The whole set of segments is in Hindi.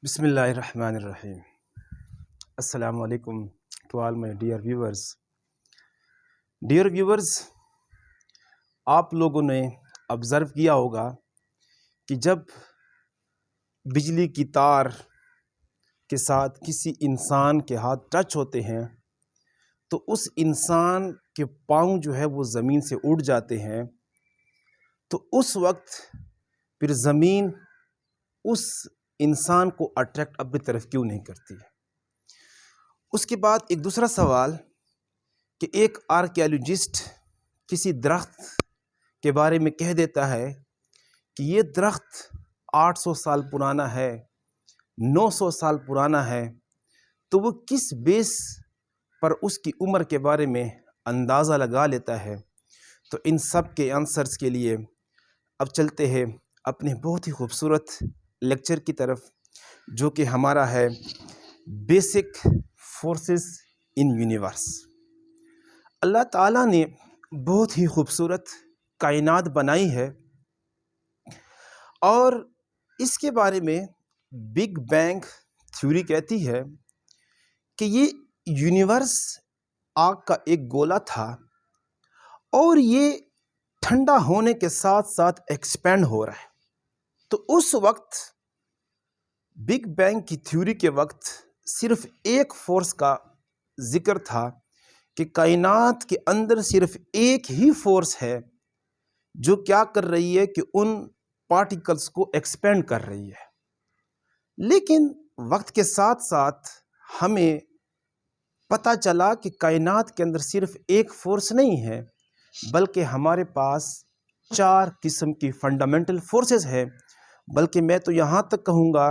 Bismillahirrahmanirrahim. Assalamu alaikum to all my dear viewers. Dear viewers, आप लोगों ने ऑब्ज़र्व किया होगा कि जब बिजली की तार के साथ किसी इंसान के हाथ टच होते हैं तो उस इंसान के पाँव जो है वो ज़मीन से उड़ जाते हैं। तो उस वक्त फिर ज़मीन उस इंसान को अट्रैक्ट अपनी तरफ क्यों नहीं करती है। उसके बाद एक दूसरा सवाल कि एक आर्कियोलॉजिस्ट किसी दरख्त के बारे में कह देता है कि ये दरख्त 800 साल पुराना है, 900 साल पुराना है, तो वो किस बेस पर उसकी उम्र के बारे में अंदाज़ा लगा लेता है। तो इन सब के आंसर्स के लिए अब चलते हैं अपने बहुत ही खूबसूरत लेक्चर की तरफ, जो कि हमारा है बेसिक फोर्सेस इन यूनिवर्स। अल्लाह ताला ने बहुत ही खूबसूरत कायनात बनाई है और इसके बारे में बिग बैंग थ्योरी कहती है कि ये यूनिवर्स आग का एक गोला था और ये ठंडा होने के साथ साथ एक्सपेंड हो रहा है। तो उस वक्त बिग बैंग की थ्योरी के वक्त सिर्फ एक फोर्स का जिक्र था कि कायनात के अंदर सिर्फ एक ही फोर्स है जो क्या कर रही है कि उन पार्टिकल्स को एक्सपेंड कर रही है। लेकिन वक्त के साथ साथ हमें पता चला कि कायनात के अंदर सिर्फ एक फोर्स नहीं है, बल्कि हमारे पास 4 किस्म की फंडामेंटल फोर्सेस है। बल्कि मैं तो यहाँ तक कहूँगा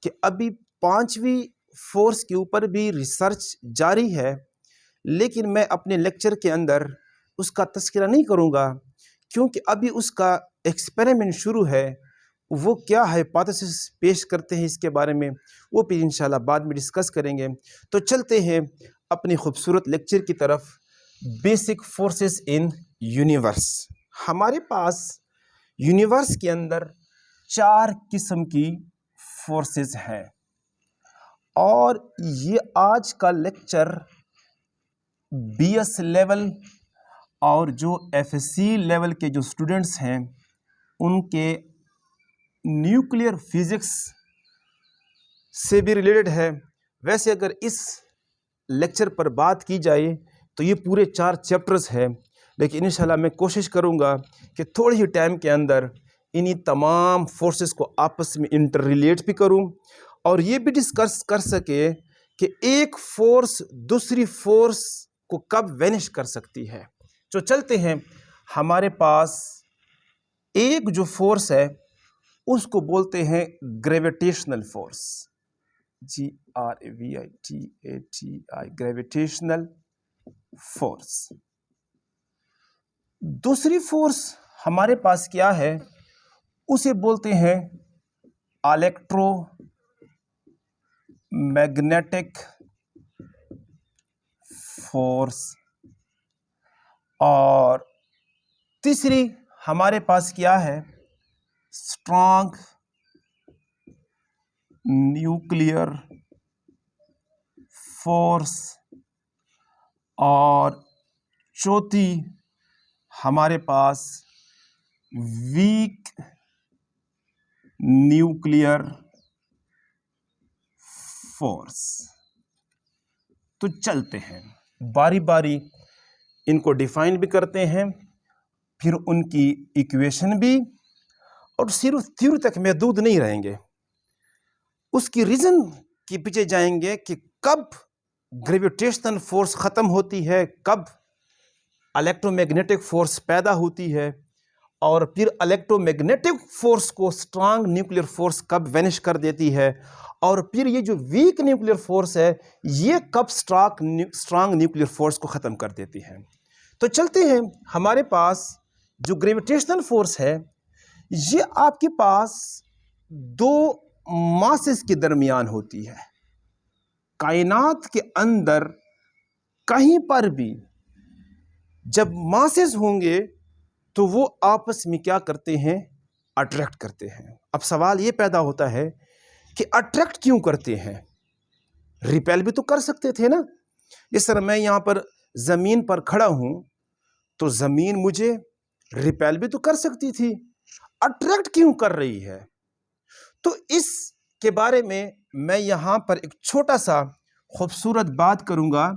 कि अभी 5वीं फोर्स के ऊपर भी रिसर्च जारी है, लेकिन मैं अपने लेक्चर के अंदर उसका तज़किरा नहीं करूँगा क्योंकि अभी उसका एक्सपेरिमेंट शुरू है। वो क्या हाइपोथेसिस पेश करते हैं इसके बारे में वो भी इंशाल्लाह बाद में डिस्कस करेंगे। तो चलते हैं अपनी खूबसूरत लेक्चर की तरफ, बेसिक फोर्सेस इन यूनिवर्स। हमारे पास यूनिवर्स के अंदर 4 किस्म की फोर्सेस हैं और ये आज का लेक्चर BS लेवल और जो FSC लेवल के जो स्टूडेंट्स हैं उनके न्यूक्लियर फिजिक्स से भी रिलेटेड है। वैसे अगर इस लेक्चर पर बात की जाए तो ये पूरे 4 चैप्टर्स हैं, लेकिन इंशाल्लाह मैं कोशिश करूँगा कि थोड़े ही टाइम के अंदर इन्हीं तमाम फोर्सेस को आपस में इंटर रिलेट भी करूँ और ये भी डिस्कस कर सके कि एक फोर्स दूसरी फोर्स को कब वैनिश कर सकती है। तो चलते हैं, हमारे पास एक जो फोर्स है उसको बोलते हैं gravitational force, GRAVITATI, gravitational force. दूसरी फोर्स हमारे पास क्या है, उसे बोलते हैं इलेक्ट्रोमैग्नेटिक फोर्स। और तीसरी हमारे पास क्या है, स्ट्रॉन्ग न्यूक्लियर फोर्स। और चौथी हमारे पास वीक न्यूक्लियर फोर्स। तो चलते हैं बारी बारी इनको डिफाइन भी करते हैं, फिर उनकी इक्वेशन भी, और सिर्फ थ्योरी तक महदूद नहीं रहेंगे, उसकी रीज़न के पीछे जाएंगे कि कब ग्रेविटेशनल फोर्स ख़त्म होती है, कब इलेक्ट्रोमैग्नेटिक फोर्स पैदा होती है, और फिर इलेक्ट्रोमैग्नेटिक फोर्स को स्ट्रांग न्यूक्लियर फोर्स कब वैनिश कर देती है, और फिर ये जो वीक न्यूक्लियर फोर्स है ये कब स्ट्रांग न्यूक्लियर फोर्स को ख़त्म कर देती है। तो चलते हैं, हमारे पास जो ग्रेविटेशनल फोर्स है ये आपके पास 2 मासेस के दरमियान होती है। कायनात के अंदर कहीं पर भी जब मासेस होंगे तो वो आपस में क्या करते हैं, अट्रैक्ट करते हैं। अब सवाल ये पैदा होता है कि अट्रैक्ट क्यों करते हैं? रिपेल भी तो कर सकते थे ना। इस तरह मैं यहाँ पर ज़मीन पर खड़ा हूँ तो ज़मीन मुझे रिपेल भी तो कर सकती थी, अट्रैक्ट क्यों कर रही है? तो इसके बारे में मैं यहाँ पर एक छोटा सा खूबसूरत बात करूँगा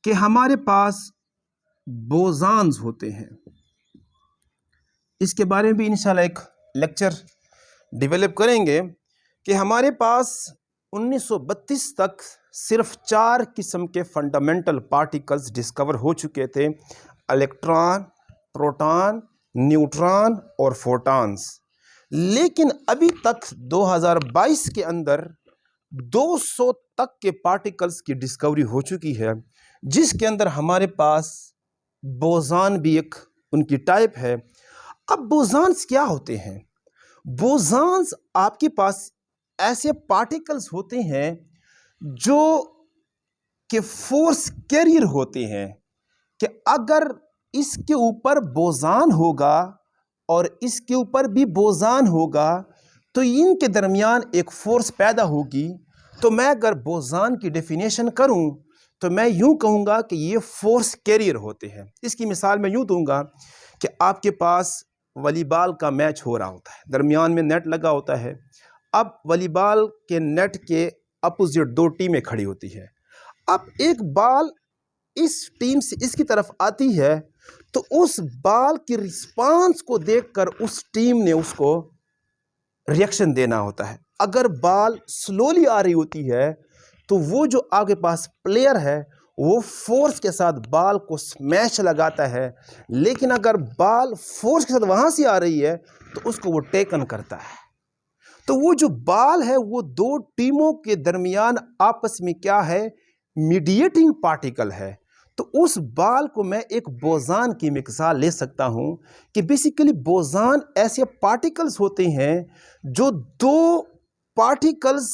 कि हमारे पास बोज़ॉन्स होते हैं। इसके बारे में भी इंशाल्लाह एक लेक्चर डेवलप करेंगे कि हमारे पास 1932 तक सिर्फ 4 किस्म के फंडामेंटल पार्टिकल्स डिस्कवर हो चुके थे: इलेक्ट्रॉन, प्रोटॉन, न्यूट्रॉन और फोटॉन्स। लेकिन अभी तक 2022 के अंदर 200 तक के पार्टिकल्स की डिस्कवरी हो चुकी है, जिसके अंदर हमारे पास बोज़ॉन भी एक उनकी टाइप है। अब बोज़ॉन्स क्या होते हैं? बोज़ॉन्स आपके पास ऐसे पार्टिकल्स होते हैं जो कि फोर्स कैरियर होते हैं, कि अगर इसके ऊपर बोज़ॉन होगा और इसके ऊपर भी बोज़ॉन होगा तो इनके दरमियान एक फोर्स पैदा होगी। तो मैं अगर बोज़ॉन की डेफिनेशन करूं तो मैं यूं कहूंगा कि ये फोर्स कैरियर होते हैं। इसकी मिसाल मैं यूं दूंगा कि आपके पास वॉलीबॉल का मैच हो रहा होता है, दरमियान में नेट लगा होता है। अब वॉलीबॉल के नेट के अपोजिट 2 टीमें खड़ी होती है। अब एक बॉल इस टीम से इसकी तरफ आती है तो उस बॉल की रिस्पांस को देखकर उस टीम ने उसको रिएक्शन देना होता है। अगर बॉल स्लोली आ रही होती है तो वो जो आगे पास प्लेयर है वो फोर्स के साथ बॉल को स्मैश लगाता है, लेकिन अगर बॉल फोर्स के साथ वहाँ से आ रही है तो उसको वो टेकन करता है। तो वो जो बॉल है वो 2 टीमों के दरमियान आपस में क्या है? मीडिएटिंग पार्टिकल है। तो उस बॉल को मैं एक बोज़ॉन की मिसाल ले सकता हूं कि बेसिकली बोज़ॉन ऐसे पार्टिकल्स होते हैं जो 2 पार्टिकल्स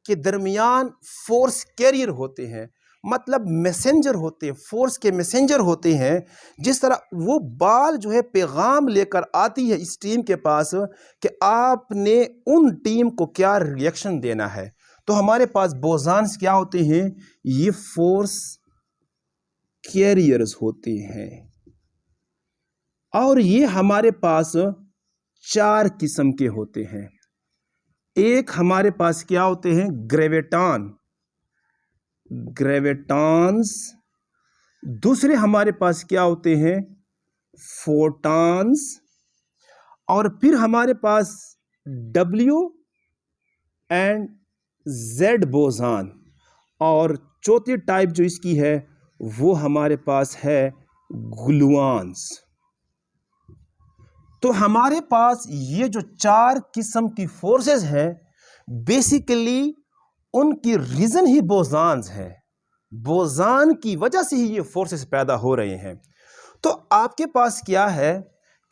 के दरमियान फोर्स कैरियर होते हैं, मतलब मैसेंजर होते हैं, फोर्स के मैसेंजर होते हैं। जिस तरह वो बॉल जो है पैगाम लेकर आती है इस टीम के पास कि आपने उन टीम को क्या रिएक्शन देना है। तो हमारे पास बोज़ॉन्स क्या होते हैं? ये फोर्स कैरियर्स होते हैं। और ये हमारे पास 4 किस्म के होते हैं। एक हमारे पास क्या होते हैं? ग्रेविटॉन्स। दूसरे हमारे पास क्या होते हैं? फोटॉन्स। और फिर हमारे पास W एंड Z बोज़ॉन। और चौथी टाइप जो इसकी है वो हमारे पास है ग्लूऑन्स। तो हमारे पास ये जो 4 किस्म की फोर्सेस हैं, बेसिकली उनकी रीज़न ही बोज़ॉन्स है। बोज़ॉन की वजह से ही ये फोर्सेस पैदा हो रहे हैं। तो आपके पास क्या है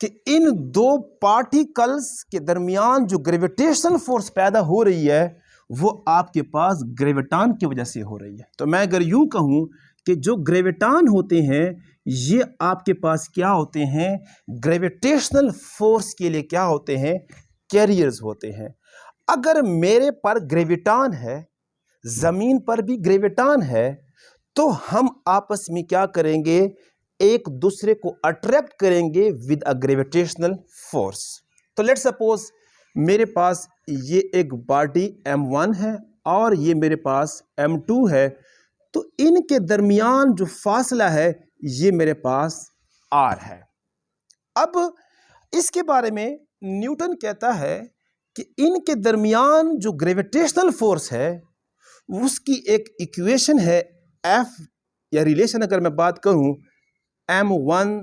कि इन 2 पार्टिकल्स के दरमियान जो ग्रेविटेशनल फोर्स पैदा हो रही है वो आपके पास ग्रेविटॉन की वजह से हो रही है। तो मैं अगर यूं कहूं कि जो ग्रेविटॉन होते हैं ये आपके पास क्या होते हैं? ग्रेविटेशनल फोर्स के लिए क्या होते हैं? कैरियर्स होते हैं। अगर मेरे पर ग्रेविटॉन है, ज़मीन पर भी ग्रेविटॉन है, तो हम आपस में क्या करेंगे? एक दूसरे को अट्रैक्ट करेंगे विद अ ग्रेविटेशनल फोर्स। तो लेट्स सपोज मेरे पास ये एक बॉडी M1 है और ये मेरे पास M2 है, तो इनके दरमियान जो फासला है ये मेरे पास R है। अब इसके बारे में न्यूटन कहता है कि इनके दरमियान जो ग्रेविटेशनल फोर्स है उसकी एक इक्वेशन है F, या रिलेशन अगर मैं बात करूं M1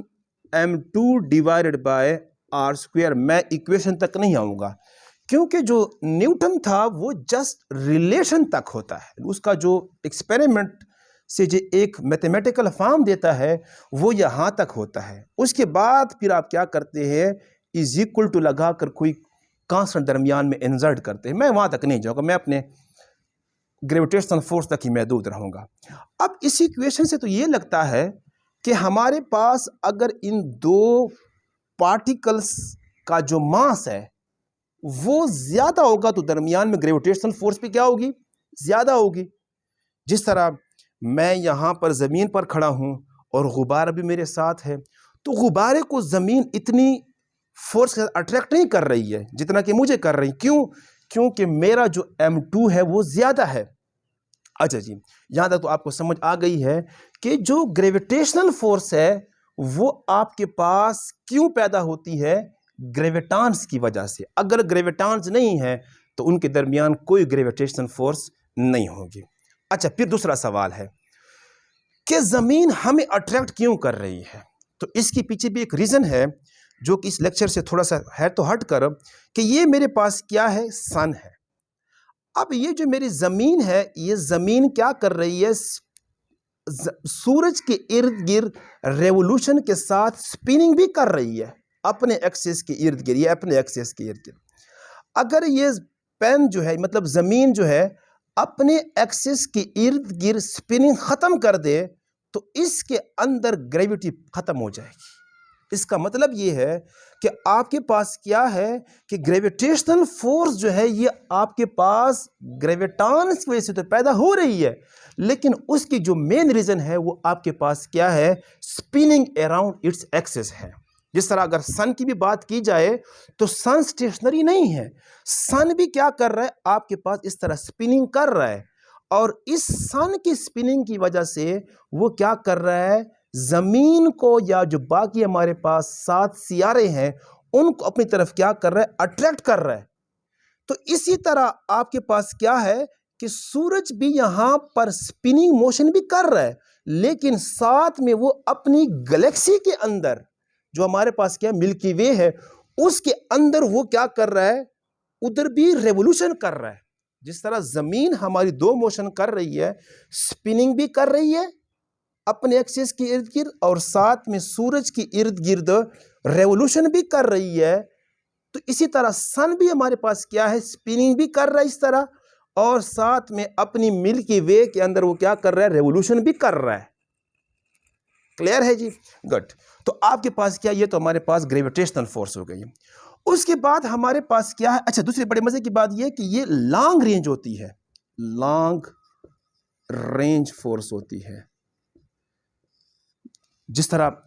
M2 divided by R²। मैं इक्वेशन तक नहीं आऊँगा क्योंकि जो न्यूटन था वो जस्ट रिलेशन तक होता है। उसका जो एक्सपेरिमेंट से जो एक मैथमेटिकल फॉर्म देता है वो यहाँ तक होता है। उसके बाद फिर आप क्या करते हैं? इज इक्वल टू लगा कर कोई कांस्टेंट दरमियान में इंसर्ट करते हैं। मैं वहाँ तक नहीं जाऊँगा, मैं अपने ग्रेविटेशनल फोर्स तक ही महदूद रहूँगा। अब इस इक्वेशन से तो ये लगता है कि हमारे पास अगर इन 2 पार्टिकल्स का जो मास है वो ज़्यादा होगा तो दरमियान में ग्रेविटेशनल फोर्स भी क्या होगी, ज़्यादा होगी। जिस तरह मैं यहाँ पर ज़मीन पर खड़ा हूँ और गुब्बारा भी मेरे साथ है, तो गुब्बारे को ज़मीन इतनी फोर्स के साथ अट्रैक्ट नहीं कर रही है जितना कि मुझे कर रही। क्यों? क्योंकि मेरा जो m2 है वो ज़्यादा है। अच्छा जी, यहाँ तक तो आपको समझ आ गई है कि जो ग्रेविटेशनल फोर्स है वो आपके पास क्यों पैदा होती है, ग्रेविटांस की वजह से। अगर ग्रेविटांस नहीं है तो उनके दरमियान कोई ग्रेविटेशनल फोर्स नहीं होगी। अच्छा, फिर दूसरा सवाल है कि ज़मीन हमें अट्रैक्ट क्यों कर रही है। तो इसके पीछे भी एक रीज़न है जो कि इस लेक्चर से थोड़ा सा है तो हट कर, कि ये मेरे पास क्या है, सन है। अब ये जो मेरी ज़मीन है, ये ज़मीन क्या कर रही है, सूरज के इर्द गिर्द रेवोल्यूशन के साथ स्पिनिंग भी कर रही है अपने एक्सिस के इर्द गिर्द, ये अपने एक्सिस के इर्द गिर्द। अगर ये पेन जो है, मतलब ज़मीन जो है, अपने एक्सिस के इर्द गिर्द स्पिनिंग ख़त्म कर दे तो इसके अंदर ग्रेविटी ख़त्म हो जाएगी। इसका मतलब ये है कि आपके पास क्या है कि ग्रेविटेशनल फोर्स जो है ये आपके पास ग्रेविटांस की वजह से तो पैदा हो रही है, लेकिन उसकी जो मेन रीज़न है वो आपके पास क्या है, स्पिनिंग अराउंड इट्स एक्सिस है। जिस तरह अगर सन की भी बात की जाए तो सन स्टेशनरी नहीं है, सन भी क्या कर रहा है, आपके पास इस तरह स्पिनिंग कर रहा है, और इस सन की स्पिनिंग की वजह से वो क्या कर रहा है, ज़मीन को या जो बाकी हमारे पास 7 सियारे हैं उनको अपनी तरफ क्या कर रहा है, अट्रैक्ट कर रहा है। तो इसी तरह आपके पास क्या है कि सूरज भी यहाँ पर स्पिनिंग मोशन भी कर रहा है, लेकिन साथ में वो अपनी गैलेक्सी के अंदर जो हमारे पास क्या मिल्की वे है उसके अंदर वो क्या कर रहा है, उधर भी रेवोल्यूशन कर रहा है। जिस तरह ज़मीन हमारी 2 मोशन कर रही है, स्पिनिंग भी कर रही है अपने एक्सिस के इर्द गिर्द, और साथ में सूरज के इर्द गिर्द रेवोल्यूशन भी कर रही है। तो इसी तरह सन भी हमारे पास क्या है, स्पिनिंग भी कर रहा है इस तरह, और साथ में अपनी मिल्की वे के अंदर वो क्या कर रहा है, रेवोल्यूशन भी कर रहा है। क्लियर है जी, गुड। तो आपके पास क्या, ये तो हमारे पास ग्रेविटेशनल फोर्स हो गई। उसके बाद हमारे पास क्या है, अच्छा दूसरी बड़े मजे की बात ये कि ये लॉन्ग रेंज होती है, लॉन्ग रेंज फोर्स होती है। जिस तरह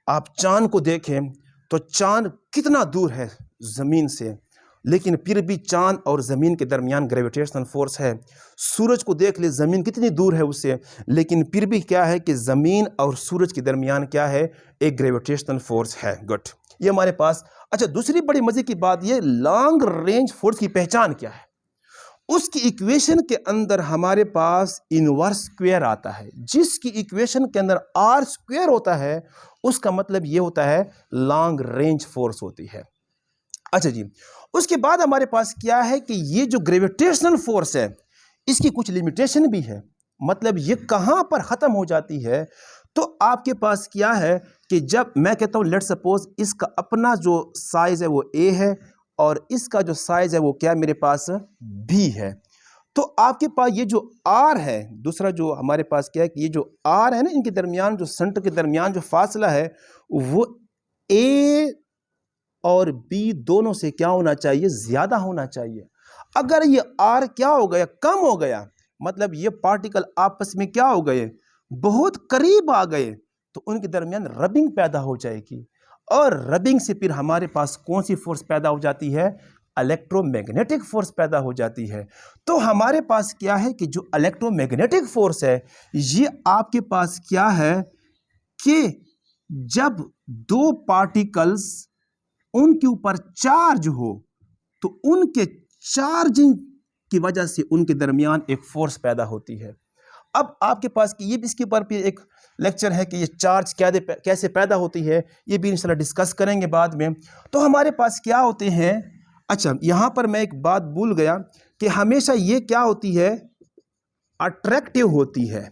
आप चांद को देखें तो चांद कितना दूर है ज़मीन से, लेकिन फिर भी चांद और ज़मीन के दरमियान ग्रेविटेशनल फोर्स है। सूरज को देख ले, ज़मीन कितनी दूर है उससे, लेकिन फिर भी क्या है कि ज़मीन और सूरज के दरमियान क्या है, एक ग्रेविटेशनल फोर्स है। गुड, ये हमारे पास। अच्छा, दूसरी बड़ी मज़े की बात ये, लॉन्ग रेंज फोर्स की पहचान क्या है। उसकी इक्वेशन के अंदर हमारे पास इनवर्स स्क्वायर आता है, जिसकी इक्वेशन के अंदर आर स्क्वायर होता है, उसका मतलब ये होता है लॉन्ग रेंज फोर्स होती है। अच्छा जी, उसके बाद हमारे पास क्या है कि ये जो ग्रेविटेशनल फोर्स है इसकी कुछ लिमिटेशन भी है, मतलब ये कहाँ पर ख़त्म हो जाती है। तो आपके पास क्या है कि जब मैं कहता हूँ लेट्स सपोज इसका अपना जो साइज़ है वो ए है और इसका जो साइज़ है वो क्या मेरे पास बी है, तो आपके पास ये जो आर है, दूसरा जो हमारे पास क्या है कि ये जो आर है ना, इनके दरमियान जो सेंटर के दरमियान जो फासला है वो ए और बी दोनों से क्या होना चाहिए, ज़्यादा होना चाहिए। अगर ये आर क्या हो गया, कम हो गया, मतलब ये पार्टिकल आपस में क्या हो गए, बहुत करीब आ गए, तो उनके दरमियान रबिंग पैदा हो जाएगी, और रबिंग से फिर हमारे पास कौन सी फोर्स पैदा हो जाती है, इलेक्ट्रोमैग्नेटिक फोर्स पैदा हो जाती है। तो हमारे पास क्या है कि जो इलेक्ट्रोमैग्नेटिक फोर्स है ये आपके पास क्या है कि जब 2 पार्टिकल्स उनके ऊपर चार्ज हो तो उनके चार्जिंग की वजह से उनके दरमियान एक फोर्स पैदा होती है। अब आपके पास कि ये भी इसके ऊपर भी एक लेक्चर है कि ये चार्ज कैसे पैदा होती है, ये भी इंशाल्लाह डिस्कस करेंगे बाद में। तो हमारे पास क्या होते हैं, अच्छा यहाँ पर मैं एक बात भूल गया कि हमेशा ये क्या होती है, अट्रैक्टिव होती है।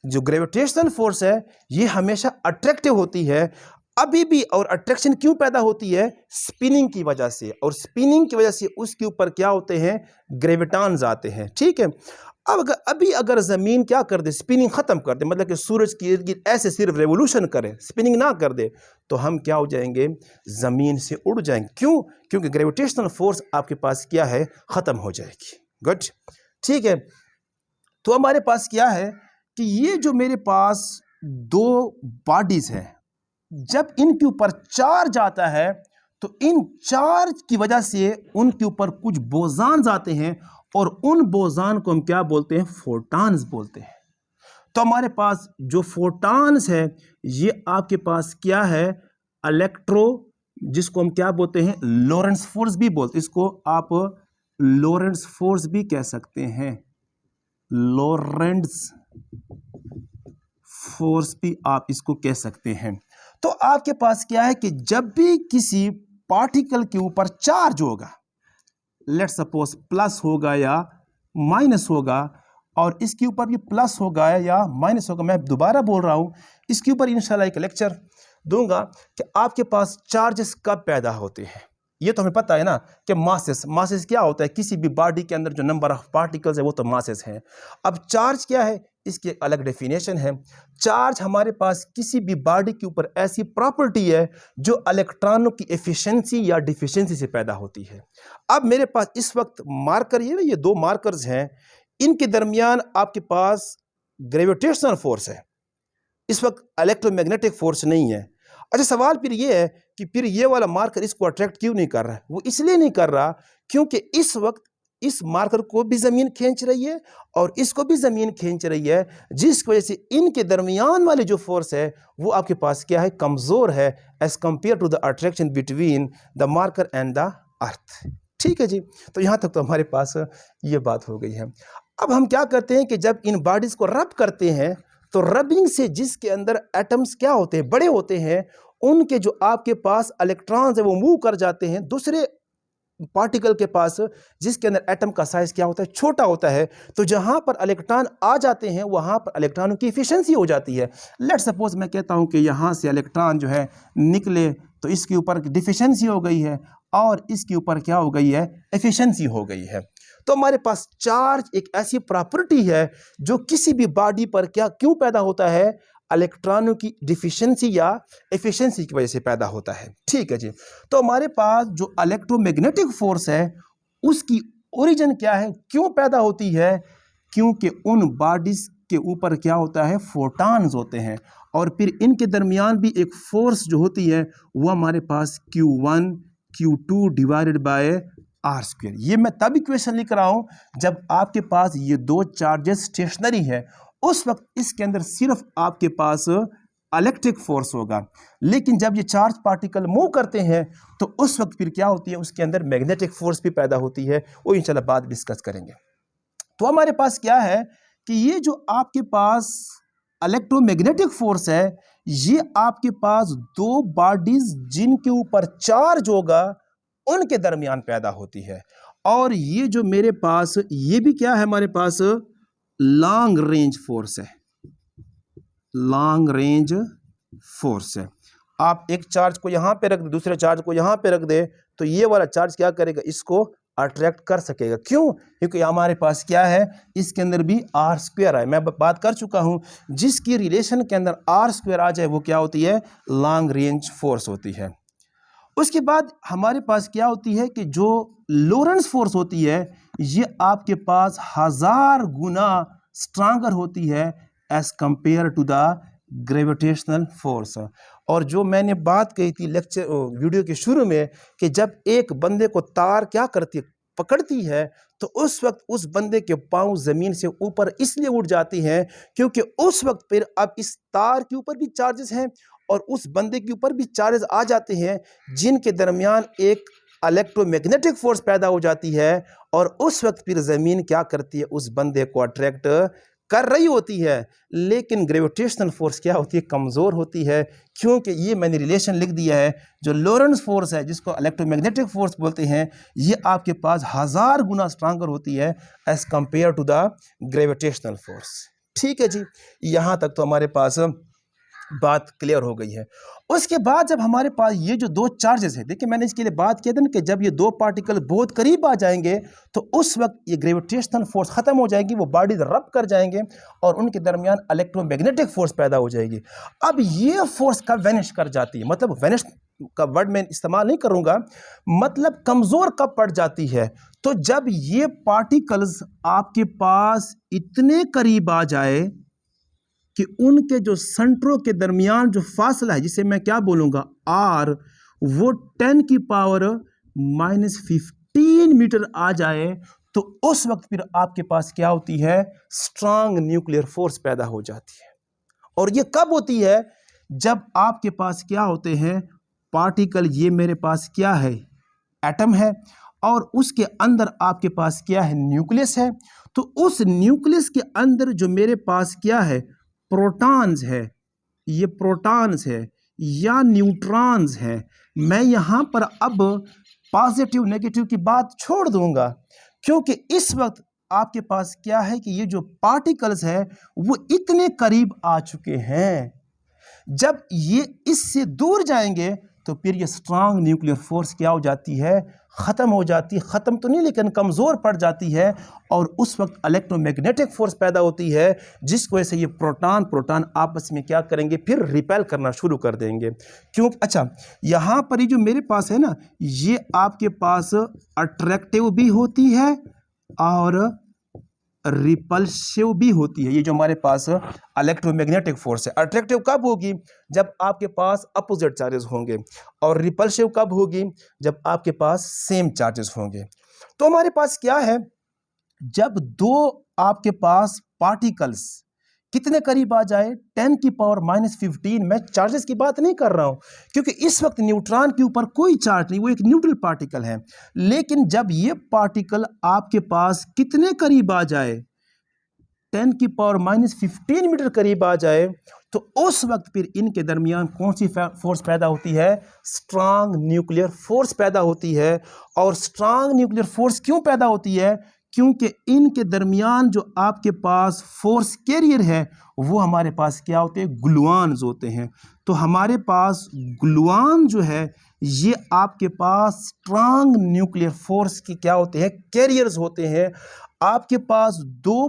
जो ग्रेविटेशनल फोर्स है ये हमेशा अट्रैक्टिव होती है अभी भी, और अट्रैक्शन क्यों पैदा होती है, स्पिनिंग की वजह से, और स्पिनिंग की वजह से उसके ऊपर क्या होते हैं, ग्रेविटान्स आते हैं। ठीक है, अब अगर ज़मीन क्या कर दे, स्पिनिंग ख़त्म कर दे, मतलब कि सूरज की इर्द गिर्द ऐसे सिर्फ रेवोल्यूशन करे, स्पिनिंग ना कर दे, तो हम क्या हो जाएंगे, ज़मीन से उड़ जाएंगे। क्यों? क्योंकि ग्रेविटेशनल फोर्स आपके पास क्या है, ख़त्म हो जाएगी। गुड, ठीक है। तो हमारे पास क्या है कि ये जो मेरे पास दो बॉडीज़ हैं, जब इनके ऊपर चार्ज आता है तो इन चार्ज की वजह से उनके ऊपर कुछ बोजान्स आते हैं, और उन बोजान को हम क्या बोलते हैं, फोटॉन्स बोलते हैं। तो हमारे पास जो फोटॉन्स है, ये आपके पास क्या है, इलेक्ट्रो, जिसको हम क्या बोलते हैं, लॉरेंट्ज फोर्स भी बोलते हैं, इसको आप लॉरेंट्ज फोर्स भी कह सकते हैं, लॉरेंट्ज फोर्स भी आप इसको कह सकते हैं। तो आपके पास क्या है कि जब भी किसी पार्टिकल के ऊपर चार्ज होगा, लेट सपोज प्लस होगा या माइनस होगा, और इसके ऊपर भी प्लस होगा या माइनस होगा, मैं दोबारा बोल रहा हूं, इसके ऊपर इंशाल्लाह एक लेक्चर दूंगा कि आपके पास चार्जेस कब पैदा होते हैं। ये तो हमें पता है ना कि मासेस क्या होता है, किसी भी बॉडी के अंदर जो नंबर ऑफ पार्टिकल्स है वो तो मासेस हैं। अब चार्ज क्या है, इसकी एक अलग डेफिनेशन है। चार्ज हमारे पास किसी भी बॉडी के ऊपर ऐसी प्रॉपर्टी है जो इलेक्ट्रॉनों की एफिशिएंसी या डिफिशिएंसी से पैदा होती है। अब मेरे पास इस वक्त मार्कर, ये दो मार्कर्स हैं, इनके दरमियान आपके पास ग्रेविटेशनल फोर्स है, इस वक्त इलेक्ट्रोमैग्नेटिक फोर्स नहीं है। अच्छा, सवाल फिर ये है कि फिर ये वाला मार्कर इसको अट्रैक्ट क्यों नहीं कर रहा है? वो इसलिए नहीं कर रहा क्योंकि इस वक्त इस मार्कर को भी ज़मीन खींच रही है और इसको भी ज़मीन खींच रही है, जिसकी वजह से इनके दरमियान वाली जो फोर्स है वो आपके पास क्या है, कमज़ोर है, as compared to the attraction between the marker and the earth. ठीक है जी, तो यहाँ तक तो हमारे पास ये बात हो गई है। अब हम क्या करते हैं कि जब इन बॉडीज़ को रब करते हैं तो रबिंग से जिसके अंदर एटम्स क्या होते हैं, बड़े होते हैं, उनके जो आपके पास इलेक्ट्रॉन्स है वो मूव कर जाते हैं दूसरे पार्टिकल के पास, जिसके अंदर एटम का साइज क्या होता है, छोटा होता है। तो जहां पर इलेक्ट्रॉन आ जाते हैं वहां पर इलेक्ट्रॉनों की एफिशिएंसी हो जाती है। लेट सपोज मैं कहता हूं कि यहां से इलेक्ट्रॉन जो है निकले, तो इसके ऊपर डिफिशिएंसी हो गई है और इसके ऊपर क्या हो गई है, एफिशिएंसी हो गई है। तो हमारे पास चार्ज एक ऐसी प्रॉपर्टी है जो किसी भी बॉडी पर क्या क्यों पैदा होता है, इलेक्ट्रॉनों की डिफिशिएंसी या एफिशिएंसी की वजह से पैदा होता है। ठीक है जी, तो हमारे पास जो इलेक्ट्रोमैग्नेटिक फोर्स है उसकी ओरिजिन क्या है, क्यों पैदा होती है, क्योंकि उन बॉडीज के ऊपर क्या होता है, फोटॉन्स होते हैं, और फिर इनके दरमियान भी एक फोर्स जो होती है वो हमारे पास Q1 Q2 divided by R²। ये मैं तब इक्वेशन लिख रहा हूं जब आपके पास ये दो चार्जेस स्टेशनरी है, उस वक्त इसके अंदर सिर्फ आपके पास इलेक्ट्रिक फोर्स होगा। लेकिन जब ये चार्ज पार्टिकल मूव करते हैं तो उस वक्त फिर क्या होती है, उसके अंदर मैग्नेटिक फोर्स भी पैदा होती है, वो इंशाल्लाह बाद में डिस्कस करेंगे। तो हमारे पास क्या है कि ये जो आपके पास इलेक्ट्रोमैग्नेटिक फोर्स है, ये आपके पास दो बॉडीज जिनके ऊपर चार्ज होगा उनके दरमियान पैदा होती है। और ये जो मेरे पास ये भी क्या है, हमारे पास लॉन्ग रेंज फोर्स है, लॉन्ग रेंज फोर्स है। आप एक चार्ज को यहां पे रख दे, दूसरे चार्ज को यहां पे रख दे, तो ये वाला चार्ज क्या करेगा, इसको अट्रैक्ट कर सकेगा। क्यों? क्योंकि हमारे पास क्या है, इसके अंदर भी R² है। मैं बात कर चुका हूं, जिसकी रिलेशन के अंदर R² आ जाए वो क्या होती है, लॉन्ग रेंज फोर्स होती है। उसके बाद हमारे पास क्या होती है कि जो लॉरेंट्ज फोर्स होती है ये आपके पास 1000 गुना स्ट्रांगर होती है as compared to the gravitational force. और जो मैंने बात कही थी लेक्चर वीडियो के शुरू में कि जब एक बंदे को तार क्या करती है, पकड़ती है, तो उस वक्त उस बंदे के पांव ज़मीन से ऊपर इसलिए उठ जाती हैं क्योंकि उस वक्त फिर अब इस तार के ऊपर भी चार्जेस हैं और उस बंदे के ऊपर भी चार्जेस आ जाते हैं, जिनके दरमियान एक इलेक्ट्रोमैग्नेटिक फोर्स पैदा हो जाती है, और उस वक्त फिर ज़मीन क्या करती है, उस बंदे को अट्रैक्ट कर रही होती है। लेकिन ग्रेविटेशनल फोर्स क्या होती है, कमज़ोर होती है, क्योंकि ये मैंने रिलेशन लिख दिया है, जो लॉरेंट्ज फोर्स है जिसको इलेक्ट्रोमैग्नेटिक फोर्स बोलते हैं, ये आपके पास 1000 गुना स्ट्रांगर होती है as compared to the gravitational force. ठीक है जी, यहाँ तक तो हमारे पास बात क्लियर हो गई है। उसके बाद जब हमारे पास ये जो दो चार्जेस है, देखिए मैंने इसके लिए बात किया था ना कि जब ये दो पार्टिकल बहुत करीब आ जाएंगे तो उस वक्त ये ग्रेविटेशनल फोर्स खत्म हो जाएगी, वो बॉडी रब कर जाएंगे और उनके दरमियान इलेक्ट्रोमैग्नेटिक फोर्स पैदा हो जाएगी। अब ये फोर्स कब वैनिश कर जाती है, मतलब वैनिश का वर्ड मैं इस्तेमाल नहीं करूंगा, मतलब कमजोर कब पड़ जाती है, तो जब ये पार्टिकल्स आपके पास इतने करीब आ जाए कि उनके जो सेंटरों के दरमियान जो फासला है, जिसे मैं क्या बोलूंगा आर, वो 10 की पावर -15 मीटर आ जाए, तो उस वक्त फिर आपके पास क्या होती है, स्ट्रांग न्यूक्लियर फोर्स पैदा हो जाती है। और ये कब होती है, जब आपके पास क्या होते हैं पार्टिकल, ये मेरे पास क्या है एटम है और उसके अंदर आपके पास क्या है न्यूक्लियस है। तो उस न्यूक्लियस के अंदर जो मेरे पास क्या है प्रोटॉन्स है, ये प्रोटॉन्स है या न्यूट्रॉन्स है। मैं यहां पर अब पॉजिटिव नेगेटिव की बात छोड़ दूंगा, क्योंकि इस वक्त आपके पास क्या है कि ये जो पार्टिकल्स है वो इतने करीब आ चुके हैं, जब ये इससे दूर जाएंगे तो फिर ये स्ट्रांग न्यूक्लियर फोर्स क्या हो जाती है, ख़त्म हो जाती है। ख़त्म तो नहीं लेकिन कमज़ोर पड़ जाती है और उस वक्त इलेक्ट्रोमैग्नेटिक फोर्स पैदा होती है, जिस वजह से ये प्रोटॉन आपस में क्या करेंगे, फिर रिपेल करना शुरू कर देंगे। क्यों, अच्छा यहाँ पर ये जो मेरे पास है ना, ये आपके पास अट्रैक्टिव भी होती है और रिपल्सिव भी होती है। ये जो हमारे पास इलेक्ट्रोमैग्नेटिक फोर्स है, अट्रैक्टिव कब होगी, जब आपके पास अपोजिट चार्जेस होंगे, और रिपल्सिव कब होगी, जब आपके पास सेम चार्जेस होंगे। तो हमारे पास क्या है, जब दो आपके पास पार्टिकल्स कितने करीब आ जाए, 10 की पावर -15, मैं चार्जेस की बात नहीं कर रहा हूं क्योंकि इस वक्त न्यूट्रॉन के ऊपर कोई चार्ज नहीं, वो एक न्यूट्रल पार्टिकल है। लेकिन जब ये पार्टिकल आपके पास कितने करीब आ जाए, 10 की पावर -15 मीटर करीब आ जाए, तो उस वक्त फिर इनके दरमियान कौन सी फोर्स पैदा होती है, स्ट्रांग न्यूक्लियर फोर्स पैदा होती है। और स्ट्रांग न्यूक्लियर फोर्स क्यों पैदा होती है, क्योंकि इनके दरमियान जो आपके पास फोर्स कैरियर है वो हमारे पास क्या होते हैं, ग्लूऑन्स होते हैं। तो हमारे पास ग्लूऑन जो है ये आपके पास स्ट्रांग न्यूक्लियर फोर्स की क्या होते हैं, कैरियर्स होते हैं। आपके पास दो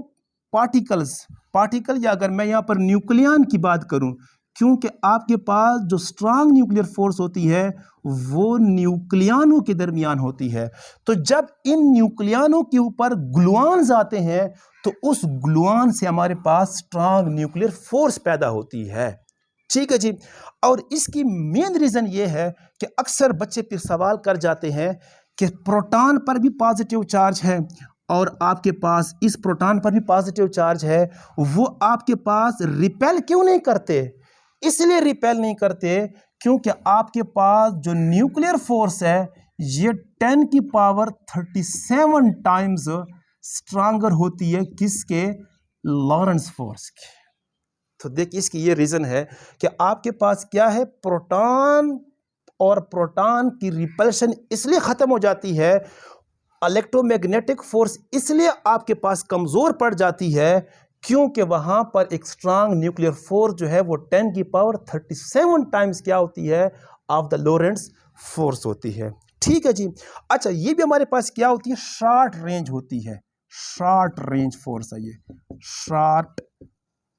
पार्टिकल या अगर मैं यहाँ पर न्यूक्लियन की बात करूं, क्योंकि आपके पास जो स्ट्रांग न्यूक्लियर फोर्स होती है वो न्यूक्लियनों के दरमियान होती है। तो जब इन न्यूक्लियनों के ऊपर ग्लूऑन्स आते हैं तो उस ग्लूऑन से हमारे पास स्ट्रांग न्यूक्लियर फोर्स पैदा होती है। ठीक है जी। और इसकी मेन रीजन ये है कि अक्सर बच्चे फिर सवाल कर जाते हैं कि प्रोटॉन पर भी पॉजिटिव चार्ज है और आपके पास इस प्रोटॉन पर भी पॉजिटिव चार्ज है, वो आपके पास रिपेल क्यों नहीं करते। इसलिए रिपेल नहीं करते क्योंकि आपके पास जो न्यूक्लियर फोर्स है ये 10 की पावर 37 टाइम्स स्ट्रांगर होती है किसके, लॉरेंस फोर्स के। तो देखिए इसकी ये रीजन है कि आपके पास क्या है, प्रोटॉन और प्रोटॉन की रिपल्शन इसलिए खत्म हो जाती है, इलेक्ट्रोमैग्नेटिक फोर्स इसलिए आपके पास कमजोर पड़ जाती है क्योंकि वहां पर एक स्ट्रांग न्यूक्लियर फोर्स जो है वो 10 की पावर 37 टाइम्स क्या होती है, ऑफ द लॉरेंस फोर्स होती है। ठीक है जी। अच्छा ये भी हमारे पास क्या होती है, शॉर्ट रेंज होती है, शॉर्ट रेंज फोर्स है, ये शॉर्ट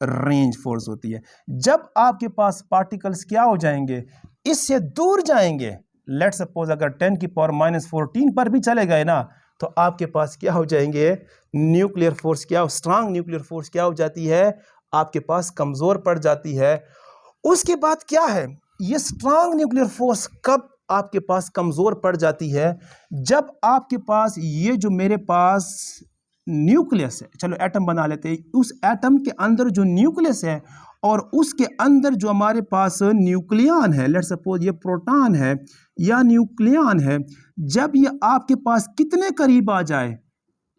रेंज फोर्स होती है। जब आपके पास पार्टिकल्स क्या हो जाएंगे, इससे दूर जाएंगे, लेट सपोज अगर 10 की पावर -14 पर भी चले गए ना, तो आपके पास क्या हो जाएंगे, न्यूक्लियर फोर्स क्या, स्ट्रांग न्यूक्लियर फोर्स क्या हो जाती है, आपके पास कमजोर पड़ जाती है। उसके बाद क्या है, ये स्ट्रांग न्यूक्लियर फोर्स कब आपके पास कमजोर पड़ जाती है, जब आपके पास ये जो मेरे पास न्यूक्लियस है, चलो एटम बना लेते हैं, उस एटम के अंदर जो न्यूक्लियस है और उसके अंदर जो हमारे पास न्यूक्लियन है, लेट्स सपोज ये प्रोटॉन है या न्यूक्लियन है, जब ये आपके पास कितने करीब आ जाए,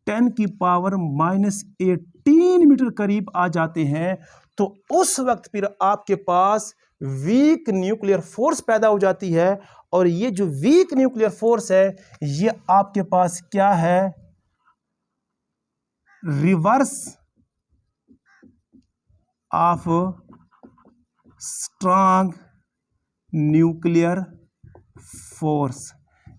10 की पावर -18 मीटर करीब आ जाते हैं, तो उस वक्त फिर आपके पास वीक न्यूक्लियर फोर्स पैदा हो जाती है। और ये जो वीक न्यूक्लियर फोर्स है ये आपके पास क्या है, reverse of strong nuclear force.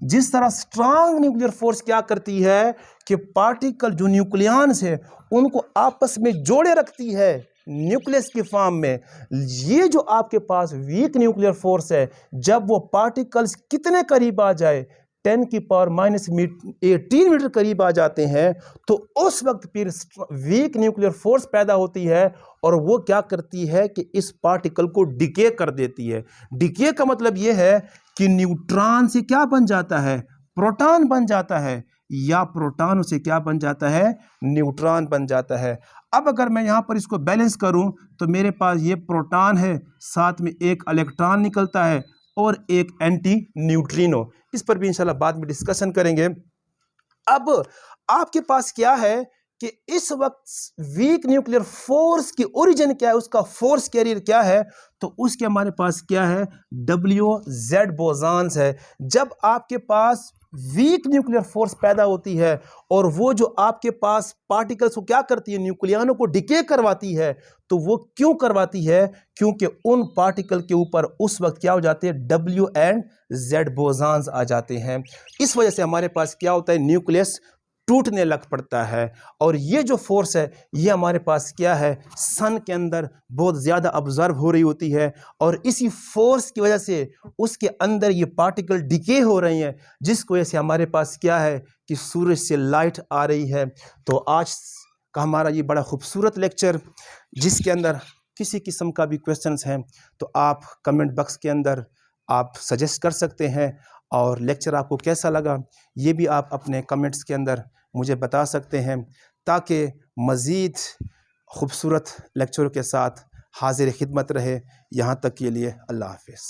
जिस तरह स्ट्रांग न्यूक्लियर फोर्स क्या करती है कि पार्टिकल जो न्यूक्लियॉन्स है उनको आपस में जोड़े रखती है न्यूक्लियस की फॉर्म में, ये जो आपके पास वीक न्यूक्लियर फोर्स है, जब वो पार्टिकल्स कितने करीब आ जाए, 10 की पावर -18 मीटर करीब आ जाते हैं, तो उस वक्त फिर वीक न्यूक्लियर फोर्स पैदा होती है और वो क्या करती है कि इस पार्टिकल को डिके कर देती है। डिके का मतलब ये है कि न्यूट्रॉन से क्या बन जाता है, प्रोटॉन बन जाता है, या प्रोटॉन से क्या बन जाता है, न्यूट्रॉन बन जाता है। अब अगर मैं यहाँ पर इसको बैलेंस करूँ तो मेरे पास ये प्रोटॉन है, साथ में एक इलेक्ट्रॉन निकलता है और एक एंटी न्यूट्रिनो। इस पर भी इंशाल्लाह बाद में डिस्कशन करेंगे। अब आपके पास क्या है कि इस वक्त वीक न्यूक्लियर फोर्स की ओरिजिन क्या है, उसका फोर्स कैरियर क्या है, तो उसके हमारे पास क्या है, WZ बोसॉन्स है। जब आपके पास वीक न्यूक्लियर फोर्स पैदा होती है और वो जो आपके पास पार्टिकल्स को क्या करती है, न्यूक्लियनों को डिके करवाती है, तो वो क्यों करवाती है, क्योंकि उन पार्टिकल के ऊपर उस वक्त क्या हो जाते हैं, W एंड Z बोसॉन्स आ जाते हैं। इस वजह से हमारे पास क्या होता है, न्यूक्लियस टूटने लग पड़ता है। और ये जो फोर्स है ये हमारे पास क्या है, सन के अंदर बहुत ज़्यादा ऑब्जर्व हो रही होती है और इसी फोर्स की वजह से उसके अंदर ये पार्टिकल डिके हो रही हैं, जिसकी वजह से हमारे पास क्या है कि सूरज से लाइट आ रही है। तो आज का हमारा ये बड़ा खूबसूरत लेक्चर, जिसके अंदर किसी किस्म का भी क्वेश्चंस हैं तो आप कमेंट बॉक्स के अंदर आप सजेस्ट कर सकते हैं, और लेक्चर आपको कैसा लगा ये भी आप अपने कमेंट्स के अंदर मुझे बता सकते हैं, ताकि मज़ीद खूबसूरत लेक्चरों के साथ हाजिर खिदमत रहे। यहाँ तक के लिए अल्लाह हाफ़िज़।